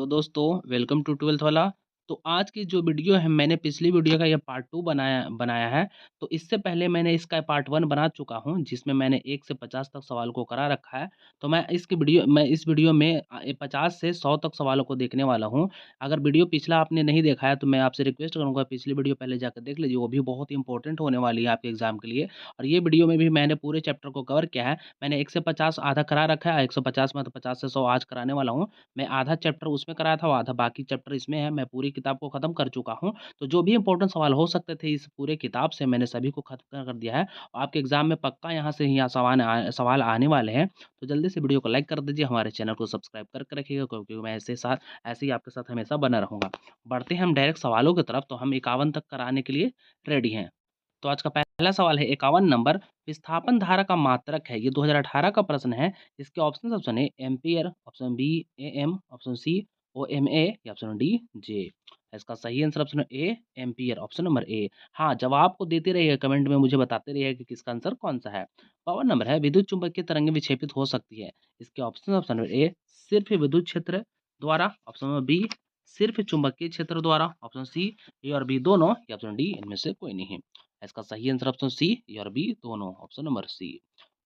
तो दोस्तों welcome to twelfth वाला। तो आज की जो वीडियो है मैंने पिछली वीडियो का ये पार्ट 2 बनाया बनाया है। तो इससे पहले मैंने इसका पार्ट 1 बना चुका हूँ जिसमें मैंने 1 से 50 तक सवाल को करा रखा है। तो मैं इस वीडियो में 50 से 100 तक सवालों को देखने वाला हूँ। अगर वीडियो पिछला आपने नहीं देखा है तो मैं आपसे रिक्वेस्ट करूँगा पिछली वीडियो पहले जाकर देख लीजिए, वो भी बहुत ही इंपॉर्टेंट होने वाली है आपके एग्जाम के लिए। और ये वीडियो में भी मैंने पूरे चैप्टर को कवर किया है। मैंने 1 से 50 आधा करा रखा है, 150 में तो 50 से 100 आज कराने वाला हूँ। मैं आधा चैप्टर उसमें कराया था और आधा बाकी चैप्टर इसमें है। मैं पूरी किताब को ख़त्म कर चुका हूँ। तो जो भी इम्पोर्टेंट सवाल हो सकते थे इस पूरे किताब से मैंने सभी को ख़त्म कर दिया है। और आपके एग्ज़ाम में पक्का यहाँ से यहाँ सवाल आने वाले हैं। तो जल्दी से वीडियो को लाइक कर दीजिए, हमारे चैनल को सब्सक्राइब करके रखिएगा क्योंकि मैं ऐसे ही आपके साथ हमेशा बना रहूँगा। बढ़ते हैं हम डायरेक्ट सवालों की तरफ। तो हम 51 तक कराने के लिए रेडी हैं। तो आज का पहला सवाल है 51 नंबर। विस्थापन धारा का मात्रक है, ये 2018 का प्रश्न है। इसके option A ampere, option B M, option C OMA या ऑप्शन डी जे। इसका सही answer option A ampere, option number A. हाँ, जवाब को देते रहिए, कमेंट में मुझे बताते रहिए कि किसका आंसर कौन सा है। 52 नंबर है विद्युत चुंबकीय तरंगें विक्षेपित हो सकती है। इसके ऑप्शन नंबर ए सिर्फ विद्युत क्षेत्र द्वारा, ऑप्शन नंबर बी सिर्फ चुंबकीय क्षेत्र द्वारा, ऑप्शन सी ए और बी दोनों या ऑप्शन डी इनमें से कोई नहीं। इसका सही आंसर ऑप्शन सी ए और बी दोनों, ऑप्शन नंबर सी।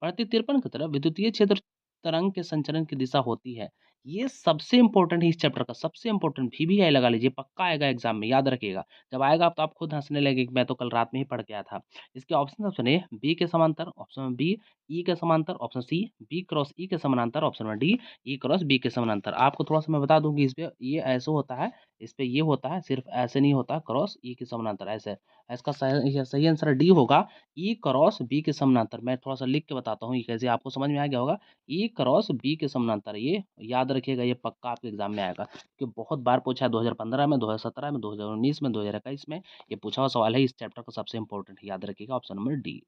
बढ़ती 53 की तरफ विद्युतीय क्षेत्र तरंग के संचरण की दिशा होती है। ये सबसे इंपॉर्टेंट है इस चैप्टर का, सबसे इंपॉर्टेंट VBI लगा लीजिए, पक्का आएगा एग्जाम में, याद रखिएगा। जब आएगा तो आप खुद हंसने लगे कि मैं तो कल रात में ही पढ़ के आया था। इसके ऑप्शन ए बी के समांतर, ऑप्शन बी ई के समांतर, option C B cross E के समानांतर, option number D E cross B के समानांतर। आपको थोड़ा सा मैं बता दूं कि इस पे ये ऐसे होता है, इस पे ये होता है, सिर्फ ऐसे नहीं होता, क्रॉस ई के समानांतर ऐसे। इसका सही आंसर डी होगा ई क्रॉस बी के समानांतर। मैं थोड़ा सा लिख के बताता हूँ ये कैसे, आपको समझ में आ गया होगा। ई क्रॉस बी के समानांतर, ये याद रखिएगा, ये पक्का आपके एग्जाम में आएगा कि बहुत बार पूछा है। 2015 में, 2017 में, 2019 में, 2021 में ये पूछा हुआ सवाल है। इस चैप्टर का सबसे इंपॉर्टेंट है, याद रखिएगा, ऑप्शन नंबर डी।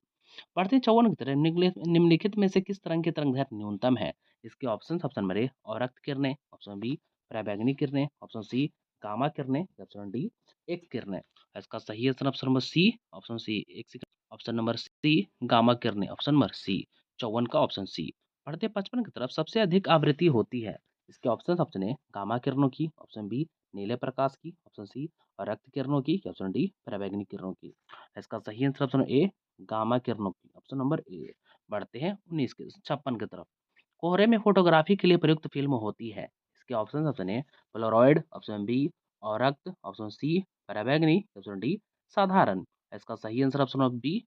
बढ़ती 54 की तरह निम्नलिखित में से किस तरंग की तरंगदैर्घ्य न्यूनतम है। इसके ऑप्शन नंबर ए औरक्त किरणें, ऑप्शन बी पराबैंगनी किरणें, ऑप्शन सी गामा किरणें, ऑप्शन डी एक्स किरणें। इसका सही answer option number C, option C X, option number C gamma किरणें, ऑप्शन नंबर सी 54 का ऑप्शन सी। बढ़ते 55 की तरफ सबसे अधिक आवृत्ति होती है। इसके ऑप्शन ए गामा किरणों की, ऑप्शन बी नीले प्रकाश की, ऑप्शन सी रक्त किरणों की, ऑप्शन डी पराबैंगनी किरणों की। इसका सही आंसर ऑप्शन ए गामा किरणों की, ऑप्शन नंबर ए। बढ़ते हैं 19 के 56 की तरफ। कोहरे में फोटोग्राफी के लिए प्रयुक्त फिल्म होती है। इसके option A polaroid, option B और रक्त, ऑप्शन सी पराबैंगनी, ऑप्शन डी साधारण। इसका सही आंसर ऑप्शन नंबर बी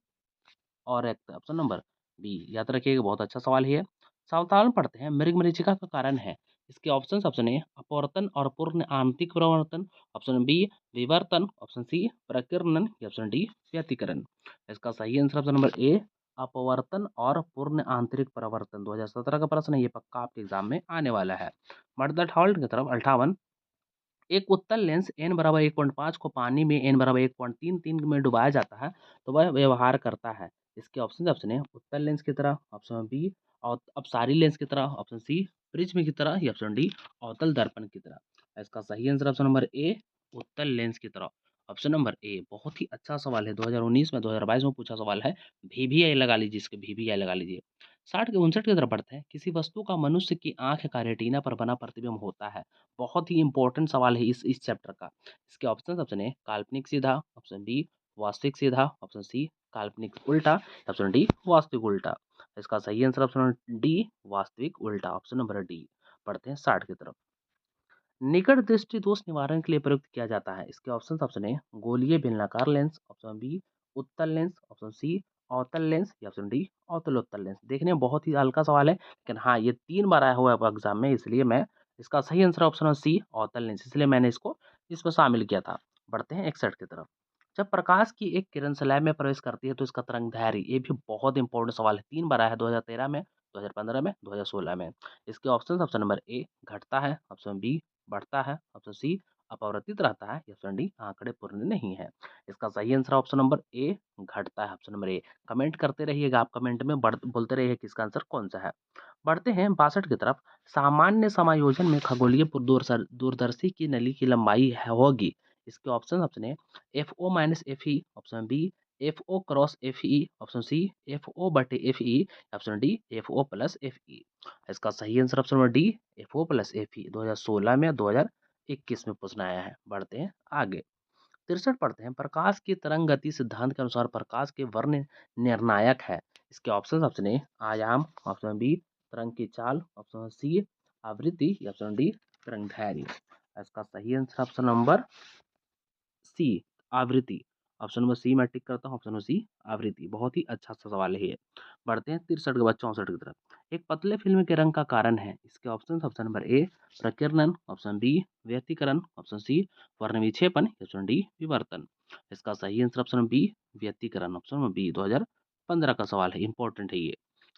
और रक्त, ऑप्शन नंबर बी। याद रखिएगा, बहुत अच्छा सवाल है। सावधान पढ़ते हैं मृग मरीचिका का कारण है। इसके ऑप्शन ए अपवर्तन और पूर्ण आंतरिक प्रवर्तन, ऑप्शन बी विवर्तन, ऑप्शन सी प्रकीर्णन, ऑप्शन डी व्यतिकरण। इसका सही आंसर ऑप्शन नंबर ए अपवर्तन और पूर्ण आंतरिक प्रवर्तन। 2017 का प्रश्न है, ये पक्का आपके एग्जाम में आने वाला है। मर्द की तरफ 58। एक उत्तल लेंस n बराबर 1.5 को पानी में n बराबर 1.33 में डुबाया जाता है तो वह व्यवहार करता है। इसके ऑप्शन है उत्तल लेंस की तरह, ऑप्शन बी और अपसारी लेंस की तरह, ऑप्शन सी प्रिज्म की तरह, या ऑप्शन डी अवतल दर्पण की तरह। इसका सही आंसर ऑप्शन नंबर ए उत्तल लेंस की तरह, ऑप्शन नंबर ए। बहुत ही अच्छा सवाल है, 2019 में 2022 में पूछा सवाल है। VBI लगा लीजिए, इसके VBI लगा लीजिए। 60 के 59 की तरफ बढ़ते हैं। किसी वस्तु का मनुष्य की आंख का रेटिना पर बना प्रतिबिंब होता है। बहुत ही इंपॉर्टेंट सवाल है इस चैप्टर का। इसके ऑप्शन है काल्पनिक सीधा, ऑप्शन बी वास्तविक सीधा, ऑप्शन सी काल्पनिक उल्टा, ऑप्शन डी वास्तविक उल्टा। इसका सही आंसर ऑप्शन डी वास्तविक उल्टा, ऑप्शन नंबर डी। पढ़ते हैं 60 की तरफ। निकट दृष्टि दोष निवारण के लिए प्रयुक्त किया जाता है। इसके ऑप्शन है गोलीय बेलनाकार लेंस, ऑप्शन बी उत्तल लेंस, ऑप्शन सी अवतल लेंस, या ऑप्शन डी अवतलोत्तल लेंस। देखने में बहुत ही हल्का सवाल है, लेकिन हाँ ये 3 बार आया हुआ है एग्जाम में, इसलिए मैं इसका सही आंसर ऑप्शन सी अवतल लेंस, इसलिए मैंने इसको इसमें शामिल किया था। बढ़ते हैं 61 की तरफ। जब प्रकाश की एक किरण स्लैब में प्रवेश करती है तो इसका तरंग दैर्घ्य, ये भी बहुत इंपॉर्टेंट सवाल है, 3 बार आया है, 2013 में, 2015 में, 2016 में। इसके ऑप्शन नंबर ए घटता है, ऑप्शन बी बढ़ता है, ऑप्शन सी अपरिवर्तित रहता है, या ऑप्शन डी आंकड़े पूर्ण नहीं है। इसका सही आंसर ऑप्शन नंबर ए घटता है, ऑप्शन नंबर ए। कमेंट करते रहिएगा, आप कमेंट में बोलते रहिए किसका आंसर कौन सा है। बढ़ते हैं 62 की तरफ। सामान्य समायोजन में खगोलीय दूरदर्शी की नली की लंबाई होगी। इसके ऑप्शन है F O minus F E, option B F O cross F E, option C F O बटे F E, option D F O plus F E. इसका सही answer option number D F O plus F E. 2016 में, 21 में प्रश्न आया है। बढ़ते हैं आगे। 63 पढ़ते हैं, प्रकाश की तरंग गति सिद्धांत के अनुसार प्रकाश के वर्ण निर्णायक है। इसके ऑप्शन ए आयाम, ऑप्शन बी तरंग की चाल, ऑप्शन सी आवृत्ति, ऑप्शन डी तरंग दैर्घ्य। इसका सही आंसर ऑप्शन नंबर सी आवृत्ति। ऑप्शन नंबर सी मैं टिक करता हूँ, ऑप्शन नंबर सी आवृत्ति। बहुत ही अच्छा सा सवाल है ये। बढ़ते हैं 63 के बाद 64 की तरफ। एक पतले फिल्म के रंग का कारण है। इसके ऑप्शन नंबर ए प्रकीर्णन, ऑप्शन बी व्यतिकरण, ऑप्शन सी वर्ण विक्षेपन, ऑप्शन डी विवर्तन। इसका सही आंसर ऑप्शन बी व्यतिकरण, ऑप्शन नंबर बी। 2015 का सवाल है, इंपॉर्टेंट है ये।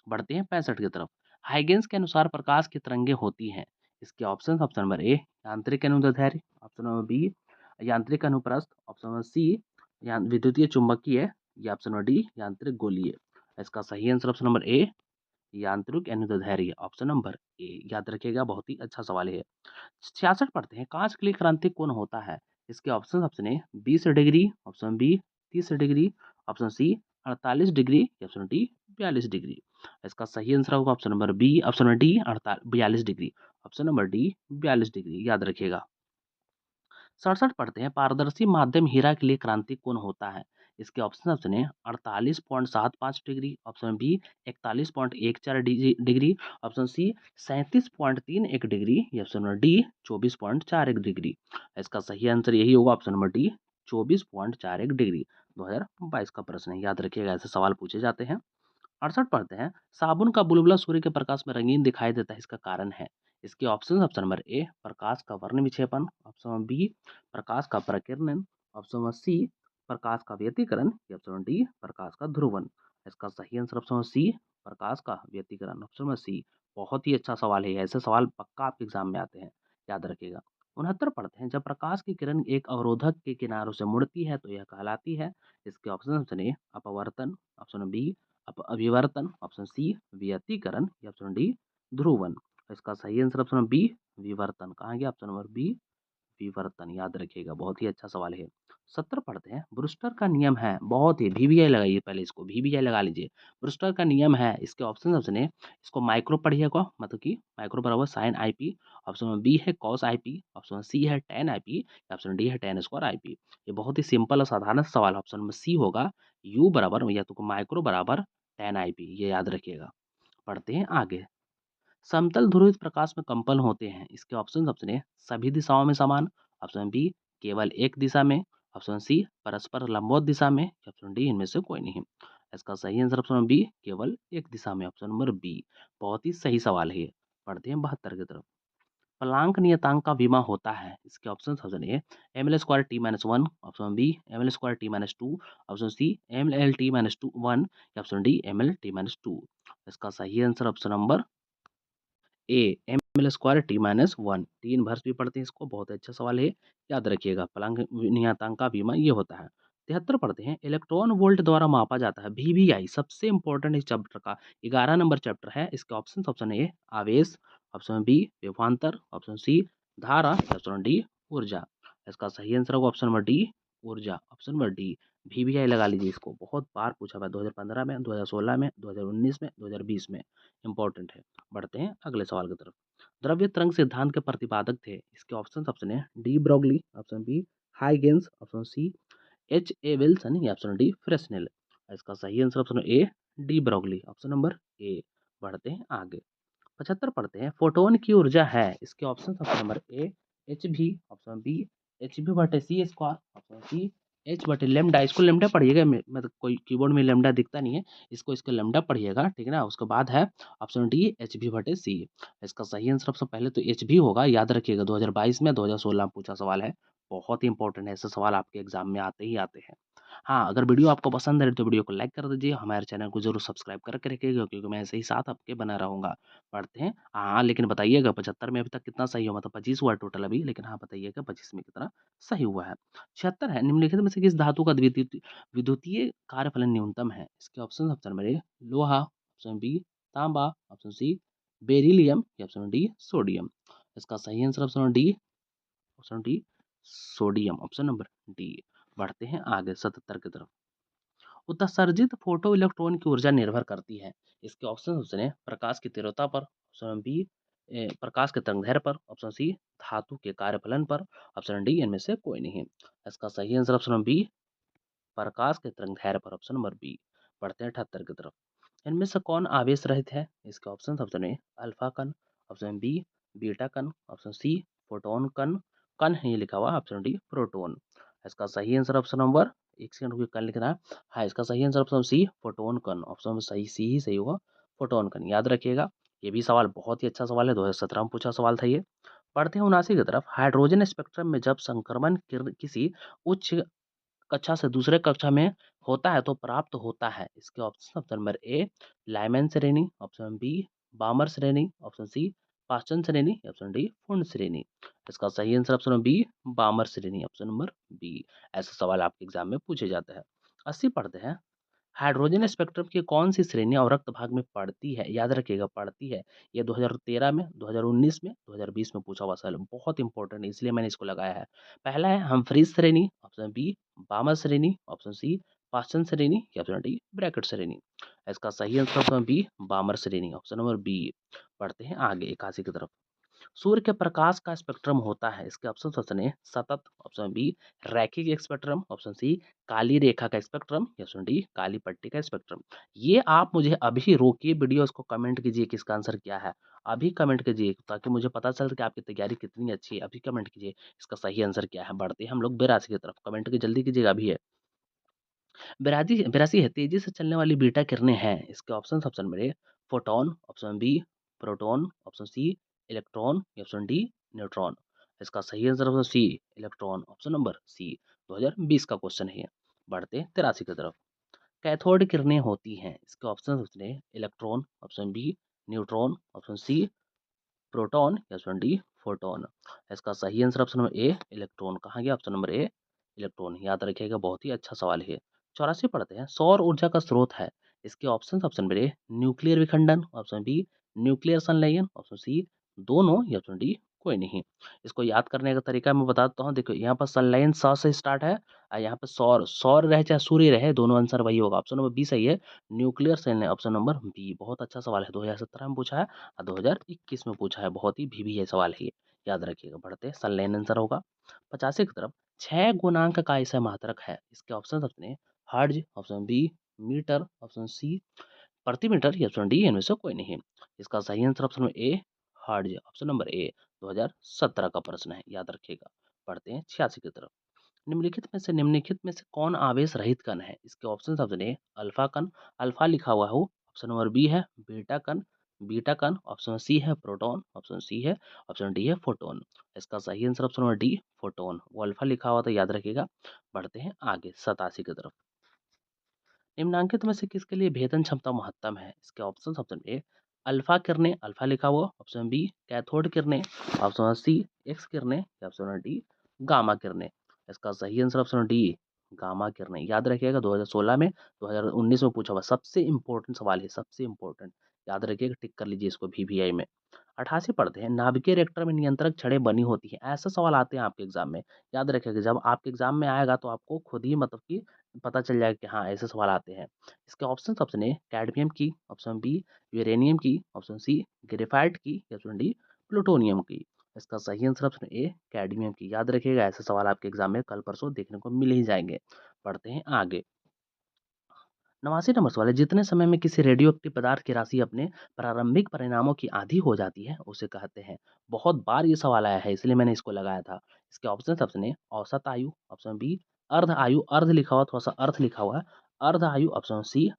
बढ़ते हैं 65 की तरफ। हाइगेंस के अनुसार प्रकाश की तरंगें होती हैं। इसके ऑप्शन नंबर ए यांत्रिक अनुदैर्ध्य, ऑप्शन नंबर बी यांत्रिक अनुप्रस्थ, ऑप्शन नंबर सी विद्युतीय चुंबकीय, या ऑप्शन नंबर डी यांत्रिक गोलीय। इसका सही आंसर ऑप्शन नंबर ए यांत्रिक अनुदैर्ध्य, ऑप्शन नंबर ए। याद रखिएगा, बहुत ही अच्छा सवाल है। 66 पढ़ते हैं, कांच के लिए क्रांतिक कोण होता है। इसके option A 20 degree, option B 30 degree, option C 48 degree, option D 42 degree. इसका सही आंसर होगा option number B, option number D 42 degree, option number D 42 degree. याद रखिएगा। 67 पढ़ते हैं, पारदर्शी माध्यम हीरा के लिए क्रांतिक कोण होता है। इसके ऑप्शन है 48.75 degree, option B 41.14 degree, option C 37.31 degree, या ऑप्शन नंबर डी 24.41 डिग्री। इसका सही आंसर यही होगा, ऑप्शन नंबर डी 24.41 डिग्री। 2022 का प्रश्न है, याद रखिएगा, ऐसे सवाल पूछे जाते हैं। 68 पढ़ते हैं, साबुन का बुलबुला सूर्य के प्रकाश में रंगीन दिखाई देता है, इसका कारण है। इसके ऑप्शन नंबर ए प्रकाश का वर्ण विक्षेपन, ऑप्शन नंबर बी प्रकाश का प्रकीर्णन, ऑप्शन नंबर सी प्रकाश का व्यतिकरण, या ऑप्शन नंबर डी प्रकाश का ध्रुवन। इसका सही आंसर ऑप्शन नंबर सी प्रकाश का व्यतिकरण, ऑप्शन नंबर सी। बहुत ही अच्छा सवाल है, ऐसे सवाल पक्का आपके एग्जाम में आते हैं, याद रखिएगा। 69 पढ़ते हैं, जब प्रकाश की किरण एक अवरोधक के किनारों से मुड़ती है तो यह कहलाती है। इसके ऑप्शन ए अपवर्तन, ऑप्शन बी अभिवर्तन, ऑप्शन सी व्यतिकरण, या ऑप्शन डी ध्रुवन। इसका सही आंसर ऑप्शन बी विवर्तन। कहाँ गया ऑप्शन नंबर बी विवर्तन। याद रखिएगा, बहुत ही अच्छा सवाल है। 70 पढ़ते हैं, ब्रूस्टर का नियम है, बहुत ही वीवीआई लगाइए, पहले इसको वीवीआई लगा लीजिए। ब्रूस्टर का नियम है, इसके ऑप्शन है, इसको माइक्रो पढ़िएगा, मतलब कि माइक्रो बराबर sine I P, option number B है cos I P, option C है tan I P, option D है टेन स्क्वायर आई पी। ये बहुत ही सिंपल और साधारण सवाल, ऑप्शन नंबर सी होगा, यू बराबर या तो माइक्रो बराबर टेन आई पी, ये याद रखिएगा। पढ़ते हैं आगे। समतल ध्रुवित प्रकाश में कंपन होते हैं। इसके ऑप्शन है सभी दिशाओं में समान, ऑप्शन बी केवल एक दिशा में, ऑप्शन सी परस्पर लंबवत दिशा में, ऑप्शन डी इनमें से कोई नहीं। इसका सही आंसर ऑप्शन नंबर बी केवल एक दिशा में, ऑप्शन नंबर बी। बहुत ही सही सवाल है ये। पढ़ते हैं 72 की तरफ। प्लांक नियतांक का विमा होता है। इसके ऑप्शन है M L square T minus one, option B M L square T minus two, option C M L T minus two one, option D M L T minus two. इसका सही answer option number A M L square T minus one. T inverse भी पढ़ते हैं इसको, बहुत अच्छा सवाल है, याद रखिएगा। प्लांक नियतांक का विमा ये होता है। 73 पढ़ते हैं, इलेक्ट्रॉन वोल्ट द्वारा मापा जाता है। वीवीआई सबसे इंपॉर्टेंट इस चैप्टर का 11 नंबर चैप्टर है। इसके ऑप्शन ए आवेश, ऑप्शन बी विभवांतर, ऑप्शन सी धारा, ऑप्शन डी ऊर्जा। इसका सही आंसर होगा ऑप्शन नंबर डी ऊर्जा, ऑप्शन नंबर डी। वीवीआई लगा लीजिए इसको, बहुत बार पूछा हुआ है, 2015 में, 2016 में, 2019 में, 2020 में, इंपॉर्टेंट है। बढ़ते हैं अगले सवाल की तरफ। द्रव्य तरंग सिद्धांत के प्रतिपादक थे। इसके ऑप्शन है de Broglie, option B Huygens, option C H A Wilson, या ऑप्शन डी फ्रेस्नेल। इसका सही answer option A de Broglie, option number A. बढ़ते हैं आगे। 75 पढ़ते हैं, फोटोन की ऊर्जा है। इसके ऑप्शन नंबर ए एच भी, ऑप्शन बी एच भी बटे सी स्क्वायर, ऑप्शन सी एच बटे लेमडा। इसको लेमडा पढ़िएगा, मतलब कोई कीबोर्ड में लेमडा दिखता नहीं है, इसको लेमडा पढ़िएगा, ठीक है ना। उसके बाद है ऑप्शन डी एच भी बटे सी। इसका सही आंसर सबसे पहले तो एच भी होगा, याद रखिएगा, 2022 में 2016 में पूछा सवाल है, बहुत ही इंपॉर्टेंट है, ऐसे सवाल आपके एग्जाम में आते ही आते हैं। हाँ, अगर वीडियो आपको पसंद है तो वीडियो को लाइक कर दीजिए, हमारे चैनल को जरूर सब्सक्राइब करके रखिएगा, क्योंकि मैं ऐसे ही साथ आपके बना रहूँगा। पढ़ते हैं, हाँ लेकिन बताइएगा 75 में अभी तक कितना सही हुआ, मतलब 25 हुआ टोटल अभी, लेकिन हाँ बताइएगा 25 में कितना सही हुआ है। 76 है, निम्नलिखित में से किस धातु का विद्युतीय कार्यफलन न्यूनतम है। इसके ऑप्शन नंबर ए लोहा, ऑप्शन बी तांबा, ऑप्शन सी बेरिलियम, या ऑप्शन डी सोडियम। इसका सही answer option D, option D sodium, option number D. बढ़ते हैं आगे 77 की तरफ। उत्सर्जित फोटो इलेक्ट्रॉन की ऊर्जा निर्भर करती है। इसके ऑप्शन है प्रकाश की तीव्रता पर, ऑप्शन बी प्रकाश के तरंग पर, ऑप्शन सी धातु के कार्यफलन पर, ऑप्शन डी इनमें से कोई नहीं। इसका सही आंसर ऑप्शन नंबर बी, प्रकाश के तरंग पर, ऑप्शन नंबर बी। बढ़ते हैं 78 की तरफ। इनमें से कौन आवेश रहित है? इसके ऑप्शन ऑप्शन ए अल्फा कण, ऑप्शन बी बीटा कण, ऑप्शन सी फोटोन कण, कण है ये लिखा हुआ, ऑप्शन डी प्रोटोन। इसका सही आंसर ऑप्शन नंबर, एक सेकंड रुकिए, कण लिखना है। हाँ, इसका सही आंसर ऑप्शन सी फोटोन कण, ऑप्शन सही सी ही सही होगा, फोटोन कण। याद रखिएगा, ये भी सवाल बहुत ही अच्छा सवाल है, 2017 में पूछा सवाल था ये। पढ़ते हैं 79 की तरफ। हाइड्रोजन स्पेक्ट्रम में जब संक्रमण किसी उच्च कक्षा से दूसरे कक्षा में होता है तो प्राप्त होता है। इसके ऑप्शन ऑप्शन नंबर ए लाइमैन श्रेणी, ऑप्शन बी बामर श्रेणी, ऑप्शन सी पास्टन श्रेणी, ऑप्शन डी फुंड श्रेणी। इसका सही आंसर ऑप्शन नंबर बी बामर श्रेणी, ऑप्शन नंबर बी। ऐसा सवाल आपके एग्जाम में पूछे जाते हैं। 80 पढ़ते हैं। हाइड्रोजन स्पेक्ट्रम की कौन सी श्रेणी अवरक्त भाग में पड़ती है? याद रखिएगा, पड़ती है। ये 2013 में, 2019 में, 2020 में पूछा हुआ सवाल है, बहुत इंपॉर्टेंट है, इसलिए मैंने इसको लगाया है। पहला है हम्फ्रीज श्रेणी, ऑप्शन बी बामर श्रेणी, ऑप्शन सी पास्टन श्रेणी, या ऑप्शन डी ब्रैकेट श्रेणी। इसका सही आंसर ऑप्शन बी बामर श्रेणी, ऑप्शन नंबर बी। पढ़ते हैं आगे 81 की तरफ। सूर्य के प्रकाश का स्पेक्ट्रम होता है। इसके ऑप्शन ऑप्शन ए सतत, ऑप्शन बी रैखिक स्पेक्ट्रम, ऑप्शन सी काली रेखा का स्पेक्ट्रम, या ऑप्शन डी काली पट्टी का स्पेक्ट्रम। ये आप मुझे अभी रोकिए वीडियो, इसको कमेंट कीजिए कि इसका आंसर क्या है। अभी कमेंट कीजिए ताकि मुझे पता चले कि आपकी तैयारी कितनी अच्छी है। अभी कमेंट कीजिए इसका सही आंसर क्या है। बढ़ते हैं हम लोग 82 की तरफ। कमेंट की जल्दी कीजिएगा, अभी है। 82 है, तेजी से चलने वाली बीटा किरणें हैं। इसके ऑप्शन ऑप्शन में photon, option B proton, option C electron, या ऑप्शन डी न्यूट्रॉन। इसका सही answer option C electron, option number C. 2020 का क्वेश्चन है। बढ़ते हैं 83 की तरफ। कैथोड किरणें होती हैं। इसके option option A electron, option B neutron, option C proton, या ऑप्शन डी फोटोन। इसका सही answer option number A electron. कहाँ गया ऑप्शन नंबर ए इलेक्ट्रॉन। याद रखिएगा, बहुत ही अच्छा सवाल है। 84 पढ़ते हैं। सौर ऊर्जा का स्रोत है। इसके option option number a nuclear विखंडन, ऑप्शन बी न्यूक्लियर संलयन, ऑप्शन सी दोनों, या ऑप्शन डी कोई नहीं। इसको याद करने का तरीका मैं बताता हूँ। देखो, यहाँ पर संलयन स से स्टार्ट है, और यहाँ पे सौर, सौर रहे चाहे सूर्य रहे, दोनों आंसर वही होगा। ऑप्शन नंबर बी सही है, न्यूक्लियर संलयन, ऑप्शन नंबर बी। बहुत अच्छा सवाल है, 2017 में पूछा है और 2021 में पूछा है। बहुत ही भी सवाल है ये, याद रखिएगा। बढ़ते हैं, संलयन आंसर होगा। 85 की तरफ। 6 गुणांक का ऐसा मात्रक है। इसके ऑप्शन अपने hertz, option B metre, option C प्रति मीटर, या ऑप्शन डी इनमें से कोई नहीं। इसका सही आंसर ऑप्शन में ए हर्ज, ऑप्शन नंबर ए। 2017 का प्रश्न है, याद रखिएगा। पढ़ते हैं 86 की तरफ। निम्नलिखित में से कौन आवेश रहित कण है? इसके ऑप्शन ऑप्शन ए अल्फा कण, अल्फा लिखा हुआ हो, ऑप्शन नंबर बी है बीटा कण, बीटा कण, ऑप्शन सी है प्रोटॉन, ऑप्शन सी है, ऑप्शन डी है फोटोन। इसका सही answer option number D photon. वो अल्फा लिखा हुआ था, याद रखिएगा। बढ़ते हैं आगे 87 की तरफ। निम्नांकित में से किसके लिए भेदन क्षमता महत्तम है? इसके ऑप्शन ऑप्शन ए अल्फा किरणें, अल्फा लिखा हुआ, ऑप्शन बी कैथोड किरणें, ऑप्शन सी एक्स किरणें, या ऑप्शन डी गामा किरणें। इसका सही आंसर ऑप्शन डी गामा किरणें। याद रखिएगा, 2016 में, 2019 में पूछा हुआ सबसे इंपॉर्टेंट सवाल है, सबसे इंपॉर्टेंट। याद रखिएगा, टिक कर लीजिए इसको VVI में। 88 पढ़ते हैं। नाभिकीय रिएक्टर में नियंत्रक छड़ें बनी होती है। ऐसे सवाल आते हैं आपके एग्जाम में। याद रखिएगा, जब आपके एग्जाम में आएगा तो आपको खुद ही मतलब कि पता चल जाएगा कि हाँ, ऐसे सवाल आते हैं। इसके ऑप्शन ऑप्शन ए कैडमियम की, ऑप्शन बी यूरेनियम की, ऑप्शन सी ग्रेफाइट की, या ऑप्शन डी प्लूटोनियम की। इसका सही आंसर ऑप्शन ए कैडमियम की। याद रखिएगा, ऐसे सवाल आपके एग्जाम में कल परसों देखने को मिल ही जाएंगे। पढ़ते हैं आगे। 89 नंबर सवाल है। जितने समय में किसी रेडियो एक्टिव पदार्थ की राशि अपने प्रारंभिक परिणामों की आधी हो जाती है, उसे कहते हैं। बहुत बार ये सवाल आया है, इसलिए मैंने इसको लगाया था। इसके ऑप्शन ऑप्शन ए औसत आयु, ऑप्शन बी अर्ध आयु, अर्ध लिखा हुआ, थोड़ा सा अर्थ लिखा हुआ है, अर्ध आयु, ऑप्शन सी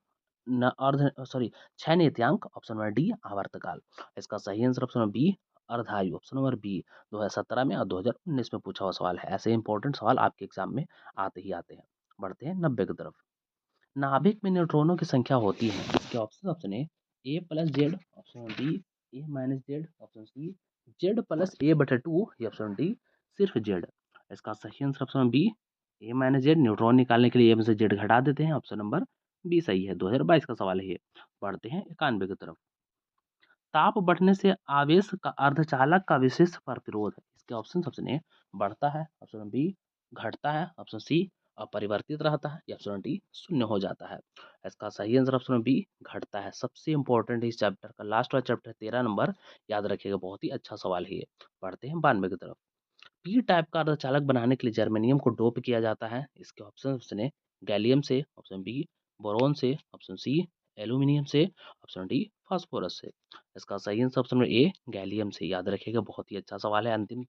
न अर्ध सॉरी छह नियतांक, ऑप्शन नंबर डी आवर्तकाल। इसका सही आंसर ऑप्शन नंबर बी अर्धायु, ऑप्शन नंबर बी। 2017 में और 2019 में पूछा हुआ सवाल है। ऐसे इंपॉर्टेंट सवाल आपके एग्जाम में आते ही आते हैं। बढ़ते हैं 90 की तरफ। नाभिक में न्यूट्रॉनों की संख्या होती है। इसके option option A plus Z, option B A minus Z, option C Z plus A बटे टू, या ऑप्शन डी सिर्फ जेड। इसका सही answer option B A minus Z. Neutron निकालने के लिए ए में से जेड घटा देते हैं, ऑप्शन नंबर बी सही है। 2022 का सवाल है ये। बढ़ते हैं 91 की तरफ। ताप बढ़ने से आवेश का अर्धचालक का विशिष्ट प्रतिरोध है। इसके ऑप्शन ऑप्शन ए बढ़ता है, ऑप्शन बी घटता है, ऑप्शन सी अपरिवर्तित रहता है, या ऑप्शन डी शून्य हो जाता है। इसका सही आंसर ऑप्शन बी घटता है। सबसे इंपॉर्टेंट इस चैप्टर का लास्ट वाला चैप्टर 13 नंबर, याद रखिएगा, बहुत ही अच्छा सवाल है ये। बढ़ते हैं 92 की तरफ। पी टाइप का अर्धचालक बनाने के लिए जर्मेनियम को डोप किया जाता है। इसके ऑप्शन ने गैलियम से, ऑप्शन बी बोरोन से, ऑप्शन सी एल्यूमिनियम से, ऑप्शन डी फास्फोरस से। इसका सही आंसर ऑप्शन ए गैलियम से। याद रखिएगा, बहुत ही अच्छा सवाल है। अंतिम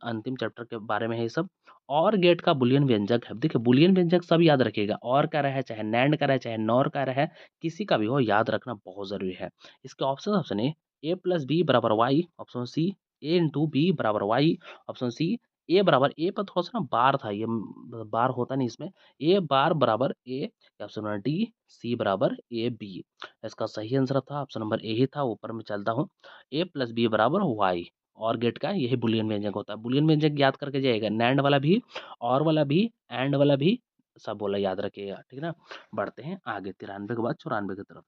अंतिम चैप्टर के बारे में है ये सब। और गेट का बुलियन व्यंजक है। देखिए बुलियन व्यंजक सब याद रखिएगा, और का रहे चाहे नैंड का रहे चाहे नॉर का रहे, किसी का भी हो याद रखना बहुत जरूरी है। इसके ऑप्शन ए प्लस बी बराबर वाई, ऑप्शन सी ए इंटू बी बराबर वाई, ऑप्शन सी ए बराबर ए पर थोड़ा सा ना बार था, ये बार होता नहीं इसमें, ए बार बराबर ए, ऑप्शन नंबर डी सी बराबर ए बी। इसका सही आंसर था ऑप्शन नंबर ए ही था। ऊपर में चलता हूँ, ए प्लस बी बराबर वाई। और गेट का यही बुलियन व्यंजक होता है। बुलियन व्यंजक याद करके जाइएगा, नैंड वाला भी, और वाला भी, एंड वाला भी, सब बोला याद रखिएगा, ठीक है ना। बढ़ते हैं आगे 93 के बाद 94 की तरफ।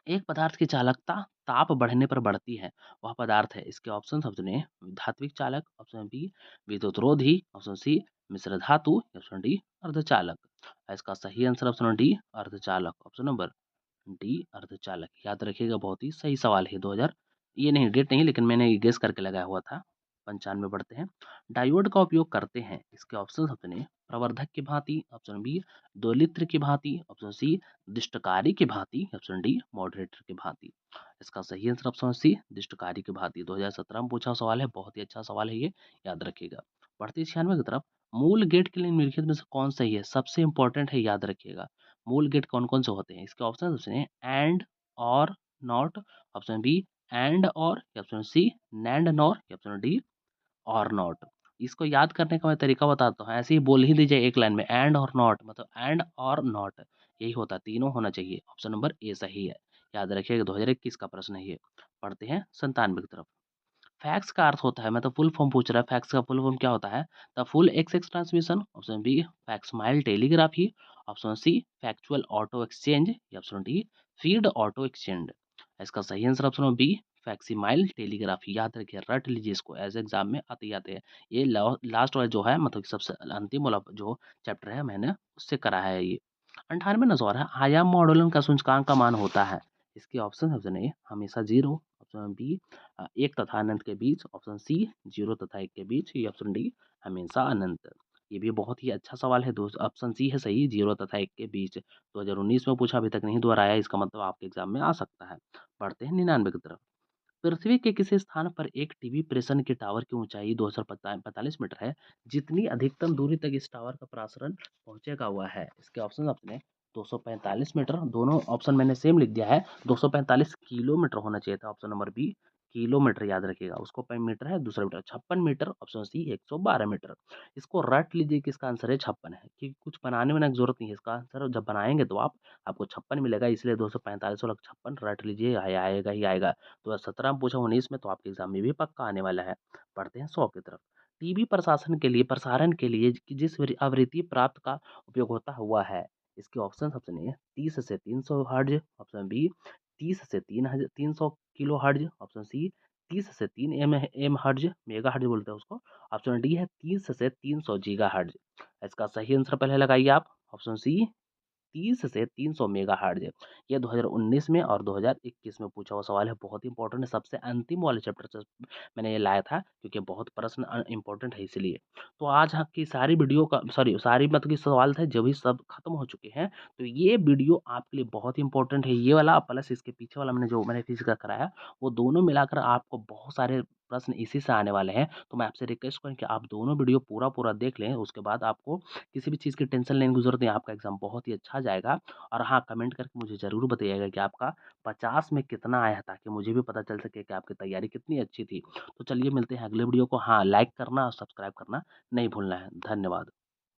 एक पदार्थ की चालकता ताप बढ़ने पर बढ़ती है, वह पदार्थ है। इसके ऑप्शन सुनिए, धात्विक चालक, ऑप्शन बी विद्युत रोधी, ऑप्शन सी मिश्र धातु, ऑप्शन डी अर्धचालक। इसका सही आंसर ऑप्शन डी अर्धचालक, ऑप्शन नंबर डी अर्धचालक। याद रखिएगा, बहुत ही सही सवाल है। 2000, ये नहीं डेट नहीं, लेकिन मैंने ये गेस करके लगाया हुआ था। 95 बढ़ते हैं। डायोड का उपयोग करते हैं। इसके ऑप्शन अपने प्रवर्धक की भांति, ऑप्शन बी दोलित्र की भांति, ऑप्शन सी दिष्टकारी की भांति, ऑप्शन डी मॉडरेटर की भांति। इसका सही आंसर ऑप्शन सी दिष्टकारी की भांति। 2017 में पूछा सवाल है, बहुत ही अच्छा सवाल है ये, याद रखिएगा। बढ़ती 96 की तरफ। मूल गेट के लिए निम्नलिखित में से कौन सही है? सबसे इंपॉर्टेंट है, याद रखिएगा। मूल गेट कौन-कौन से होते हैं? इसके ऑप्शन सुनिए, and, or, not, option B and or, option C nand nor, option D or not. इसको याद करने का मैं तरीका बताता हूँ, ऐसे ही बोल ही दीजिए एक लाइन में, एंड और नॉट, मतलब एंड और नॉट, यही होता है, तीनों होना चाहिए। ऑप्शन नंबर ए सही है। याद रखिएगा, 2021 का प्रश्न है ये। पढ़ते हैं 97 की तरफ। फैक्स का अर्थ होता है, मतलब फुल फॉर्म पूछ रहा है, फैक्स का फुल फॉर्म क्या होता है? The full ex transmission, option B facsimile telegraphy, option C factual auto exchange, या option D feed auto exchange. इसका सही answer option B facsimile telegraphy. याद रखिए, रट लीजिए इसको, एज एग्जाम में आते ही आते हैं। ये लास्ट वाला जो है, मतलब सबसे अंतिम वाला जो चैप्टर है, मैंने उससे करा है ये। 98 नंबर है, आयाम मॉडुलन का सूचकांक का मान होता है। इसके ऑप्शन ए हमेशा 0, ऑप्शन बी 1 तथा अनंत के बीच, ऑप्शन सी 0 तथा 1 के बीच, या ऑप्शन डी हमेशा अनंत। ये भी बहुत ही अच्छा सवाल है दोस्त। ऑप्शन सी है सही, 0 तथा 1 के बीच। 2019 में पूछा, अभी तक नहीं दोहराया, इसका मतलब आपके एग्जाम में आ सकता है। बढ़ते हैं 99 की तरफ। पृथ्वी के किसी स्थान पर एक टीवी प्रेषण के टावर की ऊंचाई 245 मीटर है, जितनी अधिकतम दूरी तक इस टावर का प्रसारण पहुंचेगा हुआ है। इसके ऑप्शन अपने 245 मीटर, दोनों ऑप्शन मैंने सेम लिख दिया है। 245 किलोमीटर होना चाहिए था, ऑप्शन नंबर बी किलोमीटर। याद रखिएगा, उसको पे मीटर है, दूसरा metre 56 metre, option C 112 metre. इसको रट लीजिए कि इसका आंसर है 56 है, कि कुछ बनाने में जरूरत नहीं है। इसका आंसर जब बनाएंगे तो आपको 56 मिलेगा, इसलिए 245 और 56 रट लीजिए, आएगा ही आएगा। 2017 में पूछा, 19 में, तो आपके एग्जाम में भी पक्का आने वाला है। पढ़ते हैं 100 की तरफ। टीवी प्रसारण के लिए जिस आवृत्ति प्राप्त का उपयोग होता हुआ है। इसके ऑप्शन सबसे 30 से 300 हर्ज, ऑप्शन बी 30 से 300 किलो हर्ज, ऑप्शन सी 30 से 3 एम हर्ज, मेगा हर्ज बोलते हैं उसको, ऑप्शन डी है 30 से 300 गीगा हर्ज। इसका सही आंसर पहले लगाइए आप, ऑप्शन सी 30 से 300 मेगाहर्ट्ज़। ये 2019 में और 2021 में पूछा हुआ सवाल है, बहुत ही इंपॉर्टेंट है। सबसे अंतिम वाले चैप्टर से मैंने ये लाया था, क्योंकि बहुत प्रश्न इंपॉर्टेंट है इसलिए। तो आज की सारी वीडियो का, सॉरी, सारी मतलब कि सवाल थे जो भी, सब खत्म हो चुके हैं। तो ये वीडियो आपके लिए बहुत इंपॉर्टेंट है, ये वाला प्लस इसके पीछे वाला मैंने फिजिक्स का कराया, वो दोनों मिलाकर आपको बहुत सारे प्रश्न इसी से आने वाले हैं। तो मैं आपसे रिक्वेस्ट करूँ कि आप दोनों वीडियो पूरा देख लें, उसके बाद आपको किसी भी चीज़ की टेंशन लेने की ज़रूरत नहीं है, आपका एग्ज़ाम बहुत ही अच्छा जाएगा। और हाँ, कमेंट करके मुझे ज़रूर बताइएगा कि आपका 50 में कितना आया, ताकि मुझे भी पता चल सके कि आपकी तैयारी कितनी अच्छी थी। तो चलिए मिलते हैं अगले वीडियो को। हाँ, लाइक करना और सब्सक्राइब करना नहीं भूलना है। धन्यवाद।